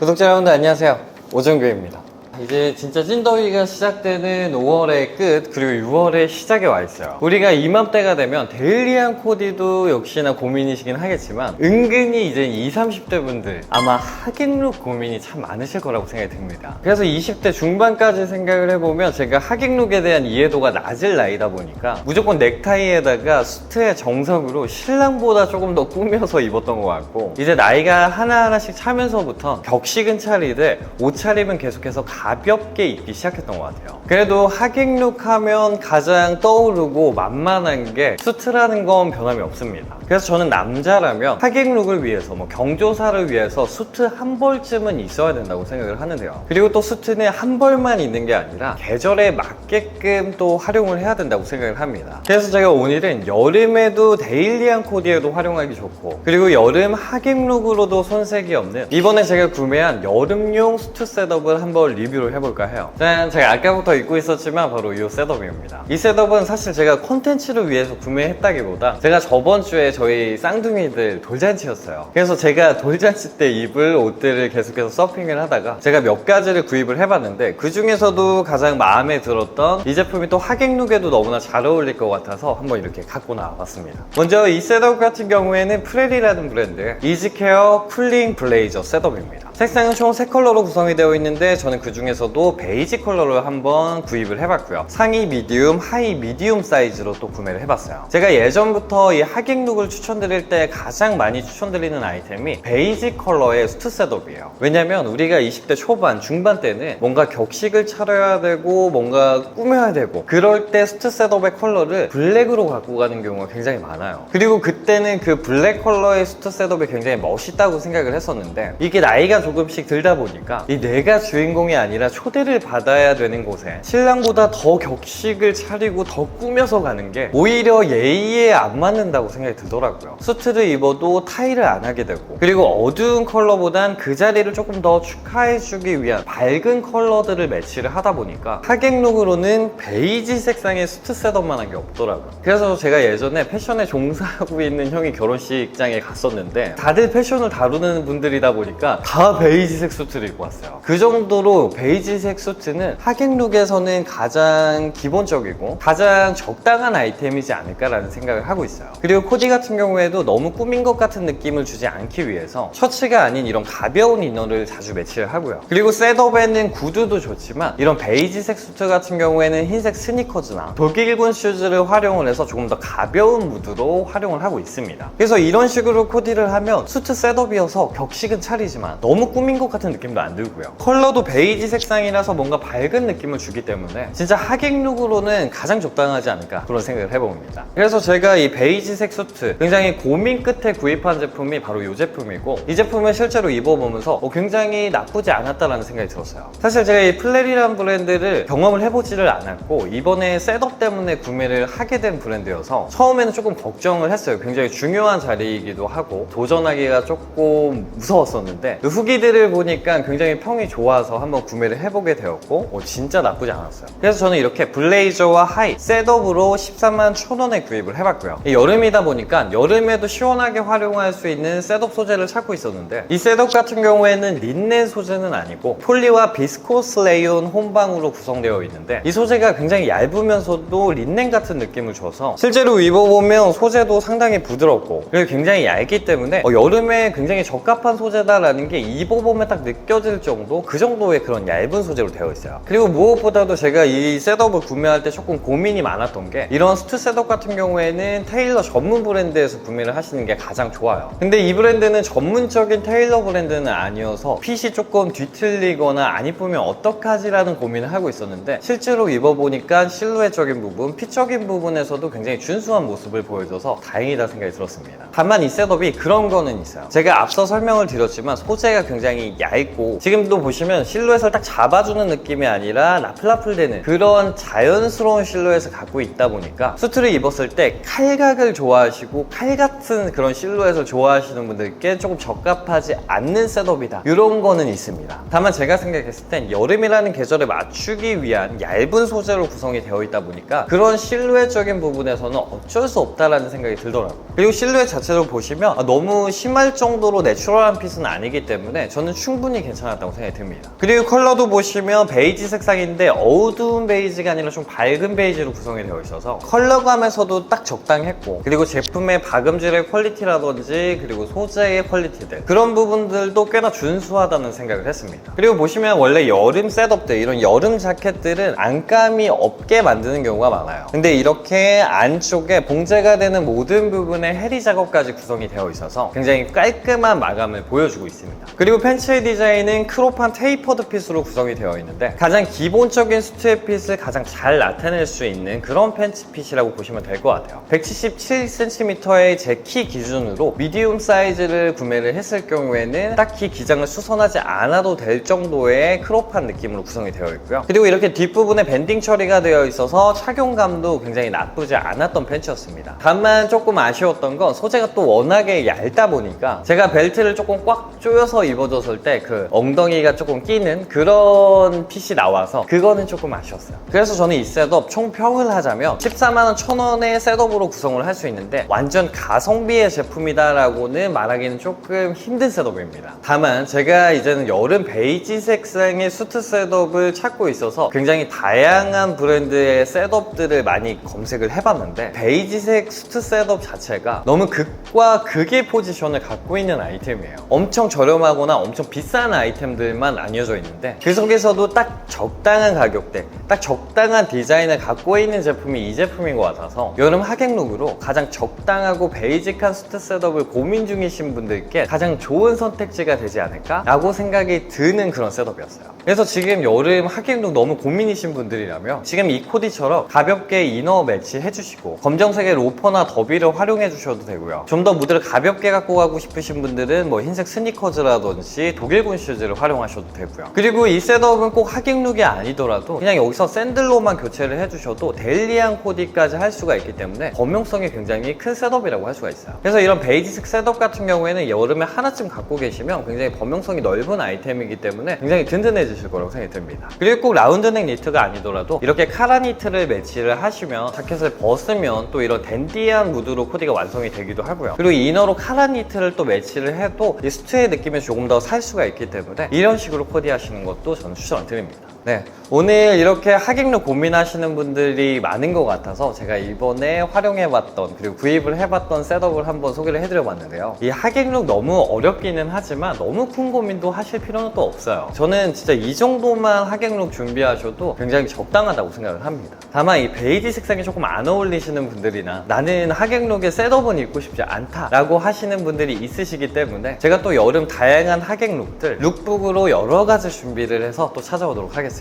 구독자 여러분들 안녕하세요, 오정규입니다. 이제 진짜 찐더위가 시작되는 5월의 끝 그리고 6월의 시작에 와 있어요. 우리가 이맘때가 되면 데일리한 코디도 역시나 고민이시긴 하겠지만 은근히 이제 20, 30대 분들 아마 하객룩 고민이 참 많으실 거라고 생각이 듭니다. 그래서 20대 중반까지 생각을 해보면 제가 하객룩에 대한 이해도가 낮을 나이다 보니까 무조건 넥타이에다가 수트에 정석으로 신랑보다 조금 더 꾸며서 입었던 것 같고, 이제 나이가 하나하나씩 차면서부터 격식은 차리되 옷차림은 계속해서 가볍게 입기 시작했던 것 같아요. 그래도 하객룩 하면 가장 떠오르고 만만한 게 수트라는 건 변함이 없습니다. 그래서 저는 남자라면 하객룩을 위해서 경조사를 위해서 수트 한 벌쯤은 있어야 된다고 생각을 하는데요. 그리고 또 수트는 한 벌만 있는 게 아니라 계절에 맞게끔 또 활용을 해야 된다고 생각을 합니다. 그래서 제가 오늘은 여름에도 데일리한 코디에도 활용하기 좋고, 그리고 여름 하객룩으로도 손색이 없는 이번에 제가 구매한 여름용 수트 셋업을 한번 리뷰를 해볼까 해요. 짠! 제가 아까부터 입고 있었지만 바로 이 셋업입니다. 이 셋업은 사실 제가 콘텐츠를 위해서 구매했다기보다 제가 저번 주에 저희 쌍둥이들 돌잔치였어요. 그래서 제가 돌잔치 때 입을 옷들을 계속해서 서핑을 하다가 제가 몇 가지를 구입을 해봤는데, 그 중에서도 가장 마음에 들었던 이 제품이 또 하객룩에도 너무나 잘 어울릴 것 같아서 한번 이렇게 갖고 나와봤습니다. 먼저 이 셋업 같은 경우에는 프레리라는 브랜드의 이지케어 쿨링 블레이저 셋업입니다. 색상은 총 3컬러로 구성이 되어 있는데 저는 그 중에서도 베이지 컬러를 한번 구입을 해봤고요. 상의 미디움, 하의 미디움 사이즈로 또 구매를 해봤어요. 제가 예전부터 이 하객룩을 추천드릴 때 가장 많이 추천드리는 아이템이 베이지 컬러의 수트 셋업이에요. 왜냐면 우리가 20대 초반, 중반 때는 뭔가 격식을 차려야 되고 뭔가 꾸며야 되고 그럴 때 수트 셋업의 컬러를 블랙으로 갖고 가는 경우가 굉장히 많아요. 그리고 그때는 그 블랙 컬러의 수트 셋업이 굉장히 멋있다고 생각을 했었는데, 이게 나이가 조금씩 들다 보니까 이 내가 주인공이 아니라 초대를 받아야 되는 곳에 신랑보다 더 격식을 차리고 더 꾸며서 가는 게 오히려 예의에 안 맞는다고 생각이 들더라고요. 수트를 입어도 타이를 안 하게 되고, 그리고 어두운 컬러보단 그 자리를 조금 더 축하해주기 위한 밝은 컬러들을 매치를 하다 보니까 하객룩으로는 베이지 색상의 수트 셋업만 한 게 없더라고요. 그래서 제가 예전에 패션에 종사하고 있는 형이 결혼식장에 갔었는데 다들 패션을 다루는 분들이다 보니까 다 베이지색 수트를 입고 왔어요. 그 정도로 베이지색 수트는 하객룩에서는 가장 기본적이고 가장 적당한 아이템이지 않을까라는 생각을 하고 있어요. 그리고 코디 같은 경우에도 너무 꾸민 것 같은 느낌을 주지 않기 위해서 셔츠가 아닌 이런 가벼운 이너를 자주 매치를 하고요. 그리고 셋업에는 구두도 좋지만 이런 베이지색 수트 같은 경우에는 흰색 스니커즈나 독일군 슈즈를 활용을 해서 조금 더 가벼운 무드로 활용을 하고 있습니다. 그래서 이런 식으로 코디를 하면 수트 셋업이어서 격식은 차리지만 너무 꾸민 것 같은 느낌도 안 들고요. 컬러도 베이지 색상이라서 뭔가 밝은 느낌을 주기 때문에 진짜 하객룩으로는 가장 적당하지 않을까 그런 생각을 해봅니다. 그래서 제가 이 베이지색 수트 굉장히 고민 끝에 구입한 제품이 바로 이 제품이고, 이 제품을 실제로 입어보면서 굉장히 나쁘지 않았다라는 생각이 들었어요. 사실 제가 이 플레리라는 브랜드를 경험을 해보지를 않았고 이번에 셋업 때문에 구매를 하게 된 브랜드여서 처음에는 조금 걱정을 했어요. 굉장히 중요한 자리이기도 하고 도전하기가 조금 무서웠었는데 후기들을 보니까 굉장히 평이 좋아서 한번 구매를 해보게 되었고 진짜 나쁘지 않았어요. 그래서 저는 이렇게 블레이저와 하이 셋업으로 13만 1,000원에 구입을 해봤고요. 여름이다 보니까 여름에도 시원하게 활용할 수 있는 셋업 소재를 찾고 있었는데, 이 셋업 같은 경우에는 린넨 소재는 아니고 폴리와 비스코스 레이온 혼방으로 구성되어 있는데, 이 소재가 굉장히 얇으면서도 린넨 같은 느낌을 줘서 실제로 입어보면 소재도 상당히 부드럽고 그리고 굉장히 얇기 때문에 여름에 굉장히 적합한 소재다라는 게 입어보면 딱 느껴질 정도, 그 정도의 그런 얇은 소재로 되어 있어요. 그리고 무엇보다도 제가 이 셋업을 구매할 때 조금 고민이 많았던 게, 이런 수트 셋업 같은 경우에는 테일러 전문 브랜드에서 구매를 하시는 게 가장 좋아요. 근데 이 브랜드는 전문적인 테일러 브랜드는 아니어서 핏이 조금 뒤틀리거나 안 이쁘면 어떡하지라는 고민을 하고 있었는데, 실제로 입어보니까 실루엣적인 부분, 핏적인 부분에서도 굉장히 준수한 모습을 보여줘서 다행이다 생각이 들었습니다. 다만 이 셋업이 그런 거는 있어요. 제가 앞서 설명을 드렸지만 소재가 굉장히 얇고 지금도 보시면 실루엣을 딱 잡아주는 느낌이 아니라 나플나플되는 그런 자연스러운 실루엣을 갖고 있다 보니까 수트를 입었을 때 칼각을 좋아하시고 칼 같은 그런 실루엣을 좋아하시는 분들께 조금 적합하지 않는 셋업이다, 이런 거는 있습니다. 다만 제가 생각했을 땐 여름이라는 계절에 맞추기 위한 얇은 소재로 구성이 되어 있다 보니까 그런 실루엣적인 부분에서는 어쩔 수 없다라는 생각이 들더라고요. 그리고 실루엣 자체로 보시면 너무 심할 정도로 내추럴한 핏은 아니기 때문에 때문에 저는 충분히 괜찮았다고 생각이 듭니다. 그리고 컬러도 보시면 베이지 색상인데 어두운 베이지가 아니라 좀 밝은 베이지로 구성이 되어 있어서 컬러감에서도 딱 적당했고, 그리고 제품의 박음질의 퀄리티라든지 그리고 소재의 퀄리티들, 그런 부분들도 꽤나 준수하다는 생각을 했습니다. 그리고 보시면 원래 여름 셋업들, 이런 여름 자켓들은 안감이 없게 만드는 경우가 많아요. 근데 이렇게 안쪽에 봉제가 되는 모든 부분에 해리 작업까지 구성이 되어 있어서 굉장히 깔끔한 마감을 보여주고 있습니다. 그리고 팬츠의 디자인은 크롭한 테이퍼드 핏으로 구성이 되어 있는데, 가장 기본적인 수트의 핏을 가장 잘 나타낼 수 있는 그런 팬츠 핏이라고 보시면 될 것 같아요. 177cm의 제 키 기준으로 미디움 사이즈를 구매를 했을 경우에는 딱히 기장을 수선하지 않아도 될 정도의 크롭한 느낌으로 구성이 되어 있고요. 그리고 이렇게 뒷부분에 밴딩 처리가 되어 있어서 착용감도 굉장히 나쁘지 않았던 팬츠였습니다. 다만 조금 아쉬웠던 건 소재가 또 워낙에 얇다 보니까 제가 벨트를 조금 꽉 조여서 입어줬을 때 그 엉덩이가 조금 끼는 그런 핏이 나와서 그거는 조금 아쉬웠어요. 그래서 저는 이 셋업 총평을 하자면 14만 1,000원의 셋업으로 구성을 할 수 있는데 완전 가성비의 제품이다 라고는 말하기는 조금 힘든 셋업입니다. 다만 제가 이제는 여름 베이지 색상의 수트 셋업을 찾고 있어서 굉장히 다양한 브랜드의 셋업들을 많이 검색을 해봤는데, 베이지색 수트 셋업 자체가 너무 극과 극의 포지션을 갖고 있는 아이템이에요. 엄청 저렴하거나 엄청 비싼 아이템들만 나뉘어져 있는데 그 속에서도 딱 적당한 가격대, 딱 적당한 디자인을 갖고 있는 제품이 이 제품인 것 같아서 여름 하객룩으로 가장 적당하고 베이직한 수트 셋업을 고민 중이신 분들께 가장 좋은 선택지가 되지 않을까 라고 생각이 드는 그런 셋업이었어요. 그래서 지금 여름 하객룩 너무 고민이신 분들이라면 지금 이 코디처럼 가볍게 이너 매치 해주시고 검정색의 로퍼나 더비를 활용해 주셔도 되고요. 좀 더 무드를 가볍게 갖고 가고 싶으신 분들은 뭐 흰색 스니커즈라든지 독일군 슈즈를 활용하셔도 되고요. 그리고 이 셋업은 꼭 하객룩이 아니더라도 그냥 여기서 샌들로만 교체를 해주셔도 데일리한 코디까지 할 수가 있기 때문에 범용성이 굉장히 큰 셋업이라고 할 수가 있어요. 그래서 이런 베이지색 셋업 같은 경우에는 여름에 하나쯤 갖고 계시면 굉장히 범용성이 넓은 아이템이기 때문에 굉장히 든든해지실 거라고 생각이 듭니다. 그리고 꼭 라운드넥 니트가 아니더라도 이렇게 카라 니트를 매치를 하시면 자켓을 벗으면 또 이런 댄디한 무드로 코디가 완성이 되기도 하고요. 그리고 이너로 카라 니트를 또 매치를 해도 이 수트의 느낌이 조금 더 살 수가 있기 때문에 이런 식으로 코디하시는 것도 저는 추천드립니다. 네, 오늘 이렇게 하객룩 고민하시는 분들이 많은 것 같아서 제가 이번에 활용해봤던 그리고 구입을 해봤던 셋업을 한번 소개를 해드려봤는데요. 이 하객룩 너무 어렵기는 하지만 너무 큰 고민도 하실 필요는 또 없어요. 저는 진짜 이 정도만 하객룩 준비하셔도 굉장히 적당하다고 생각을 합니다. 다만 이 베이지 색상이 조금 안 어울리시는 분들이나 나는 하객룩에 셋업은 입고 싶지 않다 라고 하시는 분들이 있으시기 때문에 제가 또 여름 다양한 하객룩들 룩북으로 여러 가지 준비를 해서 또 찾아오도록 하겠습니다.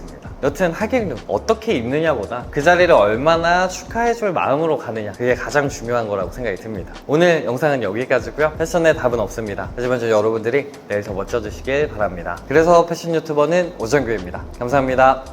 여튼 하객룩 어떻게 입느냐보다 그 자리를 얼마나 축하해줄 마음으로 가느냐, 그게 가장 중요한 거라고 생각이 듭니다. 오늘 영상은 여기까지고요. 패션에 답은 없습니다. 하지만 저 여러분들이 내일 더 멋져지시길 바랍니다. 그래서 패션 유튜버는 오정규입니다. 감사합니다.